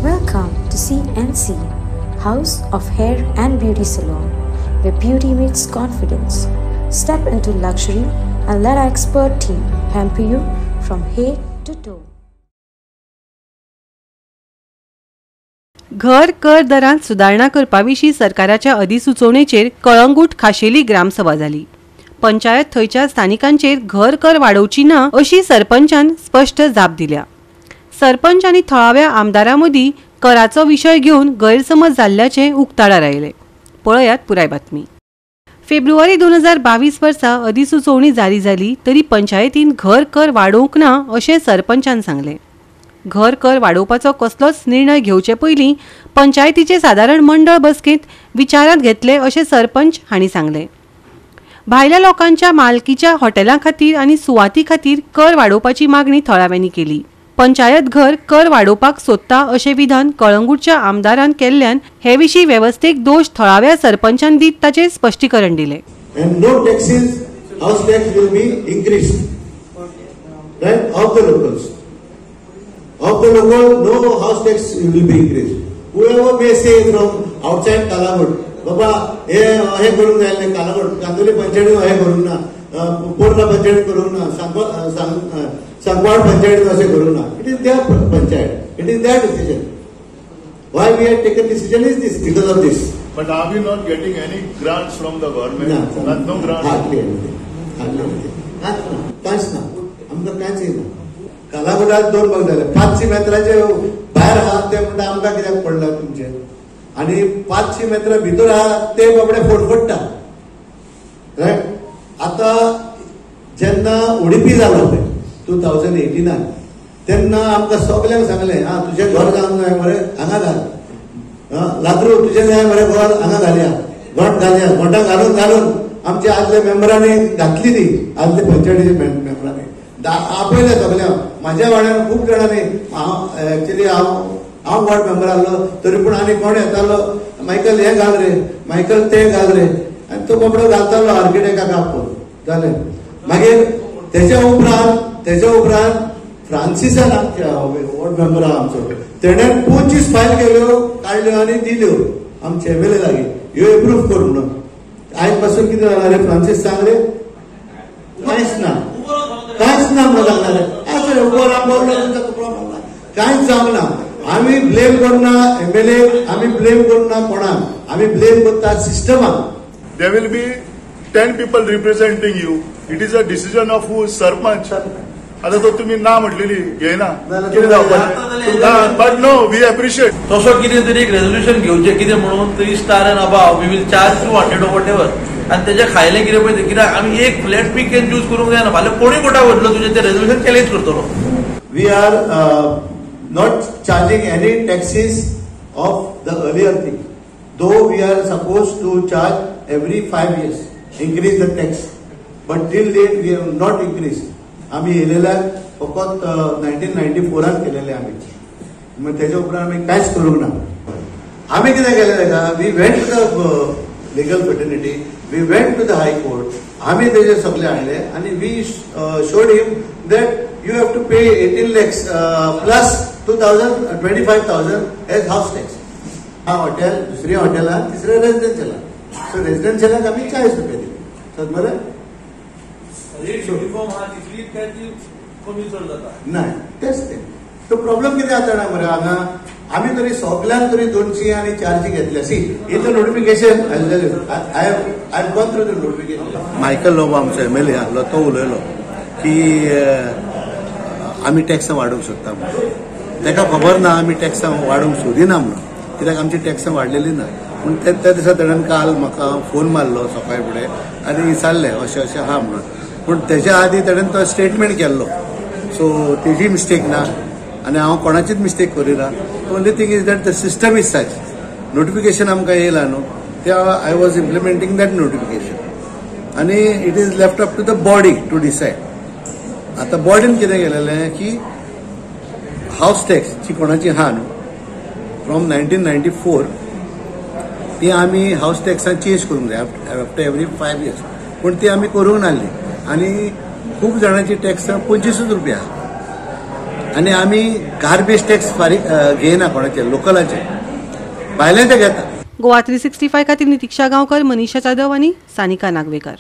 Welcome to CNC, House of Hair and Beauty Salon, where beauty meets confidence. Step into luxury and let our expert team pamper you from head to toe. घर कर दरांत सुदारणा करपाविशीं सरकाराच्या अधिसुचोवणेचेर कळंगूट खाशेली ग्रामसभा जाली. पंचायत थंयच्या स्थानिकांचेर घर कर वाडोवची ना अशी सरपंचान स्पष्ट जाप दिल्या. सरपंच आनी थळाव्या आमदारां मदीं कराचो विशय घेवन गैरसमज जाल्ल्याचें उक्ताडार आयलें. पळयात पुराय बातमी. फेब्रुवारी 2022 वर्सा अधिसुचोवणी जारी जाली तरी पंचायतीन घर कर वाडोवंक ना अशें सरपंचान सांगलें. घर कर वाडोवपाचो कसलोच निर्णय घेवचे पयलीं पंचायतीचे सादारण मंडळ बसकेंत विचारांत घेतले अशें सरपंच हांणी सांगलें. भायल्या लोकांच्या मालकीच्या हॉटेलां खातीर आनी सुवाती खातीर कर वाडोवपाची मागणी थळाव्यांनी केली. पंचायत घर कर वाडोवपाक सोदता अशें विधान कळंगूटच्या आमदारान केल्ल्यान हे विशीं वेवस्थेक दोश थळाव्या सरपंचान दीत ताचें स्पश्टीकरण दिलें. No taxes, house tax will be increased, right? Of the locals, no house tax will be increased. Whoever may say from outside Kalagut, Baba, हे करून जायले कालागड कांदोली पंचायतीन हे करून ना, पोरला पंचायत करून ना, सांगवाड पंचायत असे करून ना. It is their panchayat. It is their decision. Why we have taken decision is this, because of this. But are we not getting any grants from the government? No grants. Hardly anything. कांयच ना. आमकां कांयच येना. कालागडात 2 भाग जाले. 500 मेत्राचे भायर आहात ते म्हणटा आमकां कित्याक पडला तुमचे. आणि 500 मेत्रा भितर आहात ते बाबडे फोडफोडटा. रायट. आता जेन्ना उडपी जालो पळय 2018 तेन्ना आमकां सगळ्यांक सांगलें तुजें घर जावंक जाय मरे हांगा घाल. लाकरू तुजें जाय मरे घर हांगा घालया. घोट घालया. घोटां घालून आमच्या आदल्या मेंबरांनी घातली ती आदल्या पंचायतीच्या मेंबरांनी आपयलें सगळ्यांक. म्हाज्या वाड्यान खूब जाणांनी एक्चुअली हांव वॉर्ड मेंबर आहलो तरी पूण आनी कोण येतालो मायकल हे घाल रे मायकल ते घाल रे आनी तो बाबडो घालतालो आर्किटेक्टाक आपोवन जालें. मागीर तेच्या उपरांत फ्रांसिसान आमच्या वॉर्ड मेंबर आहा आमचो तेणें 25 फायल केल्यो काडल्यो आनी दिल्यो आमचे एमएलए लागीं ह्यो एप्रूव्ह कर म्हणून. आयज पासून कितें जालां रे फ्रांसीस सांग रे कांयच ना म्हणून सांगना रे. असो प्रॉब्लम कांयच जावंक ना. आम्ही ब्लेम करना एमएलए, आम्ही ब्लेम करना कोणाक, आम्ही ब्लेम करता सिस्टमाक. There will be 10 people representing you. It is a decision of who? Sarpanch. आता तो तुम्ही ना म्हटलेली घेयना कितें जावपाचें. But no we appreciate. तसो कितें तरी एक रेजोल्युशन घेवचें कितें म्हणून 3 star and above we will charge 200 or whatever. आनी तेजे खायलें कितें पळय कित्याक आमी एक फ्लॅट पिक एंड चूज करूंक जायना. फाल्यां कोणूय कोटा वतलो तुजें तें रेजोल्युशन चॅलेंज करतलो. We are not charging any taxes of the earlier thing, though we are supposed to charge every 5 years, increase the tax, but till date we have not increased. आम्ही येलेल्या फकत 1994 केलेले आम्ही. मग त्याच्या उपरांत आम्ही कांयच करूंक ना. आम्ही कितें केलें तेका we went to the legal fraternity, we went to the high court. आम्ही तेजे सगळे हाडले आणि we showed him that you have to pay 18 lakhs plus 25,000 as house tax. हा हॉटेल दुसरी हॉटेला तिसऱ्या रेसिडेन्शियला. सो रेसिडेन्शियलाक आम्ही 40 रुपये दिले. सर मरे नाही तेच ते. तो प्रॉब्लेम कितें जाता ना मरे हांगा आम्ही तरी सगळ्यांक तरी 200 आणि 400 घेतले. सी इथं notification I have gone through the notification. Michael Lobo आमचो एमएलए आहलो तो उलयलो की आम्ही टॅक्स वाडोवंक सोदता म्हणून. ताका खबर ना आम्ही टॅक्स वाडोवंक सोदिना म्हणून कित्याक आमची टॅक्स वाडलेली ना. पूण त्या दिसा ताणें काल म्हाका फोन मारलो सकाळी फुडें आनी विचारलें अशें अशें आहा म्हणून. पूण तेच्या आदीं ताणें तो स्टेटमेंट केल्लो. सो तेजी मिस्टेक ना आनी हांव कोणाचीच मिस्टेक करिना. Only thing is that the system is such. Notification आमकां येयला न्हू ते I was implementing that notification आनी it is left up to the body to decide. आता बॉडीन कितें केलेलें की हाऊस टॅक्स जी कोणाची आहा न्हू फ्रॉम 1994 ती आमी हाऊस टॅक्सान चेंज करूंक जाय आफ्टर एवरी 5 years. पूण ती आमी करूंक नासली आनी खूब जाणांची टॅक्स 25 रुपया. आणि आम्ही गार्बेज टॅक्स घेयना कोणाचे लोकलांचे, भायले ते घेता. गोवा 365 खातीर नितीक्षा गांवकर, मनीषा जाधव आनी सानिका नागवेकर.